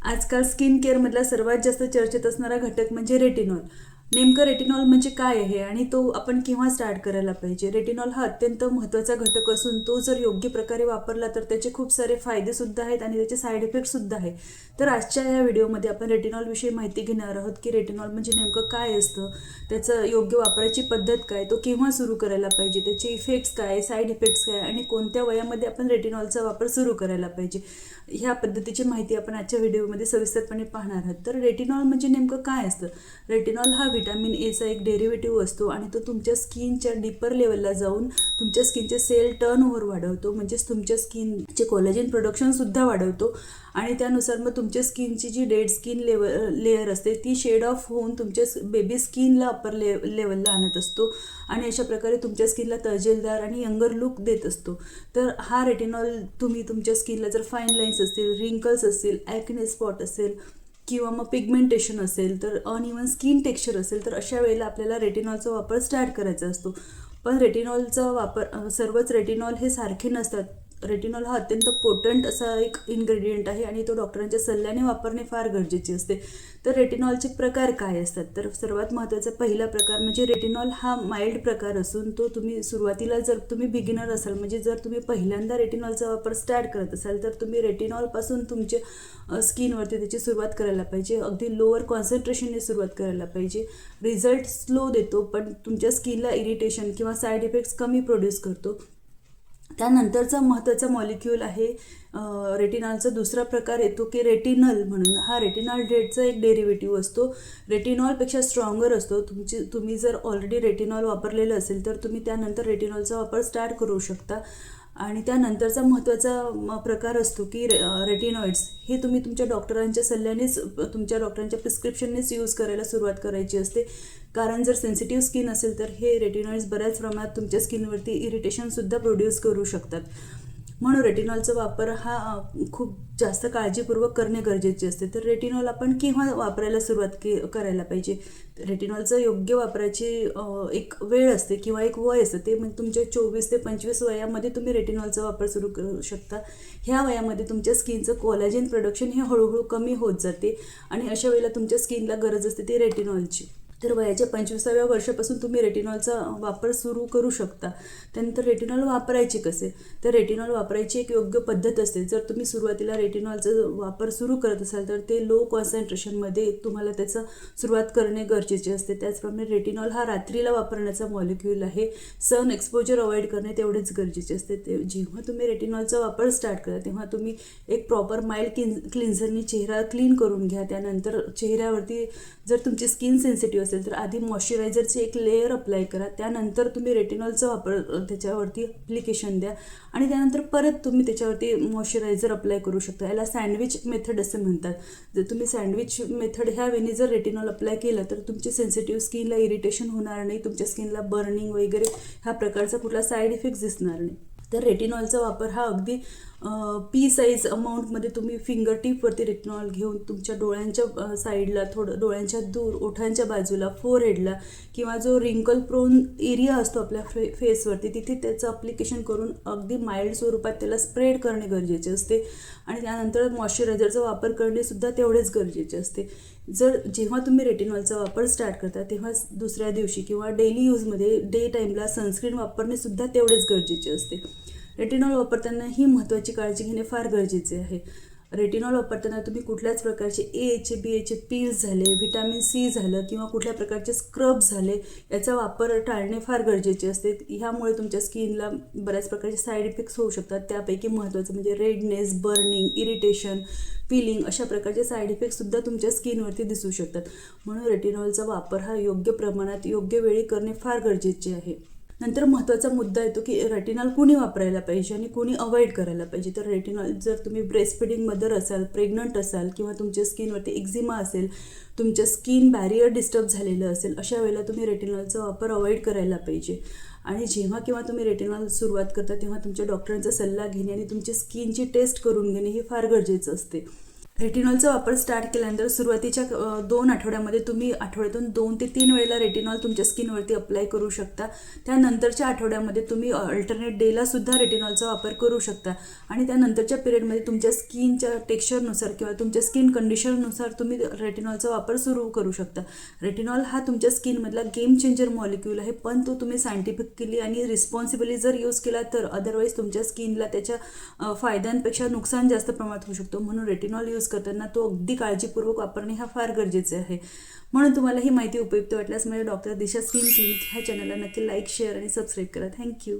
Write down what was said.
आजकाल स्किन केअरमधला सर्वात जास्त चर्चेत असणारा घटक म्हणजे रेटिनॉल. नेमकं रेटिनॉल म्हणजे काय आहे आणि तो आपण केव्हा स्टार्ट करायला पाहिजे? रेटिनॉल हा अत्यंत महत्त्वाचा घटक असून तो जर योग्य प्रकारे वापरला तर त्याचे खूप सारे फायदेसुद्धा आहेत आणि त्याचे साईड इफेक्टसुद्धा आहे. तर आजच्या या व्हिडिओमध्ये आपण रेटिनॉलविषयी माहिती घेणार आहोत की रेटिनॉल म्हणजे नेमकं काय असतं, त्याचं योग्य वापराची पद्धत काय, तो केव्हा सुरू करायला पाहिजे, त्याचे इफेक्ट्स काय, साईड इफेक्ट्स काय आणि कोणत्या वयामध्ये आपण रेटिनॉलचा वापर सुरू करायला पाहिजे, ह्या पद्धतीची माहिती आपण आजच्या व्हिडिओमध्ये सविस्तरपणे पाहणार आहोत. तर रेटिनॉल म्हणजे नेमकं काय असतं? रेटिनॉल हा व्हिटॅमिन एचा एक डेरिव्हेटिव्ह असतो आणि तो तुमच्या स्किनच्या डीपर लेवलला जाऊन तुमच्या स्किनचे सेल टर्नओव्हर वाढवतो, म्हणजेच तुमच्या स्किनचे कोलॅजिन प्रोडक्शनसुद्धा वाढवतो आणि त्यानुसार मग तुमच्या स्किनची जी डेड स्किन लेअर असते ती शेड ऑफ होऊन तुमच्या बेबी स्किनला अप्पर लेवलला आणत असतो आणि अशा प्रकारे तुमच्या स्किनला तजेलदार आणि यंगर लुक देत असतो. तर हा रेटिनॉल तुम्ही तुमच्या स्किनला जर फाईन लाईन्स असतील, रिंकल्स असतील, ॲक्ने स्पॉट असेल किंवा मग पिगमेंटेशन असेल, तर अनइवन स्किन टेक्स्चर असेल, तर अशा वेळेला आपल्याला रेटिनॉलचा वापर स्टार्ट करायचा असतो. पण रेटिनॉलचा वापर सर्वच रेटिनॉल हे सारखे नसतात. रेटिनॉल हा अत्यंत पोटंट असा एक इन्ग्रेडियंट आहे आणि तो डॉक्टरांच्या सल्ल्याने वापरणे फार गरजेचे असते. तर रेटिनॉलचे प्रकार काय असतात? तर सर्वात महत्त्वाचा पहिला प्रकार म्हणजे रेटिनॉल हा माइल्ड प्रकार असून तो तुम्ही सुरुवातीला जर तुम्ही बिगिनर असाल, म्हणजे जर तुम्ही पहिल्यांदा रेटिनॉलचा वापर स्टार्ट करत असाल, तर तुम्ही रेटिनॉलपासून तुमच्या स्किनवरती त्याची सुरुवात करायला पाहिजे. अगदी लोअर कॉन्सन्ट्रेशनने सुरुवात करायला पाहिजे. रिझल्ट स्लो देतो पण तुमच्या स्किनला इरिटेशन किंवा साईड इफेक्ट्स कमी प्रोड्यूस करतो. त्यानंतरचा महत्त्वाचा मॉलिक्यूल आहे रेटिनॉलचा दुसरा प्रकार येतो की रेटिनल म्हणून. हा रेटिनॉल डेटचा एक डेरिव्हेटिव्ह असतो. रेटिनॉलपेक्षा स्ट्रॉंगर असतो. तुम्ही जर ऑलरेडी रेटिनॉल वापरलेलं असेल तर तुम्ही त्यानंतर रेटिनॉलचा वापर स्टार्ट करू शकता. आणि त्यानंतरचा महत्त्वाचा प्रकार असतो की रेटिनॉइड्स. हे तुम्ही तुमच्या डॉक्टरांच्या सल्ल्यानेच, तुमच्या डॉक्टरांच्या प्रिस्क्रिप्शननेच यूज करायला सुरुवात करायची असते. कारण जर सेन्सिटिव्ह स्किन असेल तर हे रेटिनॉइड्स बऱ्याच प्रमाणात तुमच्या स्किनवरती इरिटेशनसुद्धा प्रोड्यूस करू शकतात. म्हणून रेटिनॉलचा वापर हा खूप जास्त काळजीपूर्वक करणे गरजेचे असते. तर रेटिनॉल आपण केव्हा वापरायला सुरुवात करायला पाहिजे? रेटिनॉलचं योग्य वापराची एक वेळ असते किंवा एक वय असतं. ते म्हणजे तुमच्या 24 ते 25 वयामध्ये तुम्ही रेटिनॉलचा वापर सुरू करू शकता. ह्या वयामध्ये तुमच्या स्किनचं कोलॅजिन प्रोडक्शन हे हळूहळू कमी होत जाते आणि अशा वेळेला तुमच्या स्किनला गरज असते ती रेटिनॉलची. तर वयाच्या 25व्या वर्षापासून तुम्ही रेटिनॉलचा वापर सुरू करू शकता. त्यानंतर रेटिनॉल वापरायचे कसे? तर रेटिनॉल वापरायची एक योग्य पद्धत असते. जर तुम्ही सुरुवातीला रेटिनॉलचा वापर सुरू करत असाल तर ते लो कॉन्सन्ट्रेशनमध्ये तुम्हाला त्याचं सुरुवात करणे गरजेचे असते. त्याचप्रमाणे रेटिनॉल हा रात्रीला वापरण्याचा मॉलिक्यूल आहे. सन एक्सपोजर अवॉइड करणे तेवढेच गरजेचे असते. ते जेव्हा तुम्ही रेटिनॉलचा वापर स्टार्ट करा तेव्हा तुम्ही एक प्रॉपर माइल्ड क्लिन्झरनी चेहरा क्लीन करून घ्या. त्यानंतर चेहऱ्यावरती जर तुमची स्किन सेन्सिटिव्ह असेल तर आधी मॉइश्चरायझरची एक लेअर अप्लाय करा. त्यानंतर तुम्ही रेटिनॉलचा वापर त्याच्यावरती ॲप्लिकेशन द्या आणि त्यानंतर परत तुम्ही त्याच्यावरती मॉइश्चरायझर अप्लाय करू शकता. याला सँडविच मेथड असे म्हणतात. जर तुम्ही सँडविच मेथड ह्या वेळी जर रेटिनॉल अप्लाय केलं तर तुमची सेन्सिटिव्ह स्किनला इरिटेशन होणार नाही, तुमच्या स्किनला बर्निंग वगैरे ह्या प्रकारचा कुठला साईड इफेक्ट दिसणार नाही. तर रेटिनॉलचा वापर हा अगदी पी साईज अमाऊंटमध्ये तुम्ही फिंगर टिपवरती रेटिनॉल घेऊन तुमच्या डोळ्यांच्या साईडला, थोडं डोळ्यांच्या दूर, ओठांच्या बाजूला, फोरहेडला किंवा जो रिंकल प्रोन एरिया असतो आपल्या फेसवरती तिथे त्याचं अप्लिकेशन करून अगदी माइल्ड स्वरूपात त्याला स्प्रेड करणे गरजेचे असते. आणि त्यानंतर मॉइश्चरायझरचा वापर करणेसुद्धा तेवढेच गरजेचे असते. जेव्हा तुम्ही रेटिनॉलचा वापर स्टार्ट करता तेव्हा दुसऱ्या दिवशी किंवा डेली यूजमध्ये डे टाईमला सनस्क्रीन वापरणेसुद्धा तेवढेच गरजेचे असते. रेटिनॉल वापरताना ही महत्त्वाची काळजी घेणे फार गरजेचे आहे. रेटिनॉल वापरताना तुम्ही कुठल्याच प्रकारचे एचे बीएचे पील्स झाले, व्हिटॅमिन सी झालं किंवा कुठल्या प्रकारचे स्क्रब झाले याचा वापर टाळणे फार गरजेचे असते. ह्यामुळे तुमच्या स्किनला बऱ्याच प्रकारचे साईड इफेक्ट्स होऊ शकतात. त्यापैकी महत्त्वाचं म्हणजे रेडनेस, बर्निंग, इरिटेशन, पिलिंग अशा प्रकारचे साईड इफेक्टसुद्धा तुमच्या स्किनवरती दिसू शकतात. म्हणून रेटिनॉलचा वापर हा योग्य प्रमाणात योग्य वेळी करणे फार गरजेचे आहे. नंतर महत्त्वाचा मुद्दा येतो की रेटिनॉल कुणी वापरायला पाहिजे आणि कुणी अवॉइड करायला पाहिजे. तर रेटिनॉल जर तुम्ही ब्रेस्ट फिडिंग मदर असाल, प्रेग्नंट असाल किंवा तुमच्या स्किनवरती एक्झिमा असेल, तुमच्या स्किन बॅरियर डिस्टर्ब झालेलं असेल, अशा वेळेला तुम्ही रेटिनॉलचा वापर अवॉइड करायला पाहिजे. आणि जेव्हा केव्हा तुम्ही रेटिनॉल सुरुवात करता तेव्हा तुमच्या डॉक्टरांचा सल्ला घेणे आणि तुमची स्किनची टेस्ट करून घेणे हे फार गरजेचं असते. रेटिनॉलचा वापर स्टार्ट केल्यानंतर सुरुवातीच्या 2 आठवड्यामध्ये तुम्ही आठवड्यातून 2 ते 3 वेळेला रेटिनॉल तुमच्या स्किनवरती अप्लाय करू शकता. त्यानंतरच्या आठवड्यामध्ये तुम्ही अल्टरनेट डेला सुद्धा रेटिनॉलचा वापर करू शकता आणि त्यानंतरच्या पिरियडमध्ये तुमच्या स्किनच्या टेक्स्चरनुसार किंवा तुमच्या स्किन कंडिशननुसार तुम्ही रेटिनॉलचा वापर सुरू करू शकता. रेटिनॉल हा तुमच्या स्किनमधला गेम चेंजर मॉलिक्यूल आहे, पण तो तुम्ही सायंटिफिकली आणि रिस्पॉन्सिबली जर यूज केला तर अदरवाईज तुमच्या स्किनला त्याच्या फायद्यांपेक्षा नुकसान जास्त प्रमाणात होऊ शकतो. म्हणून रेटिनॉल यूज करताना तो अगदी काळजीपूर्वक वापरणे हा फार गरजेचे आहे. म्हणून तुम्हाला ही माहिती उपयुक्त वाटल्यास माझ्या डॉक्टर दिशा स्किन क्लिनिक ह्या चॅनलला नक्की लाईक, शेअर आणि सबस्क्राईब करा. थँक्यू.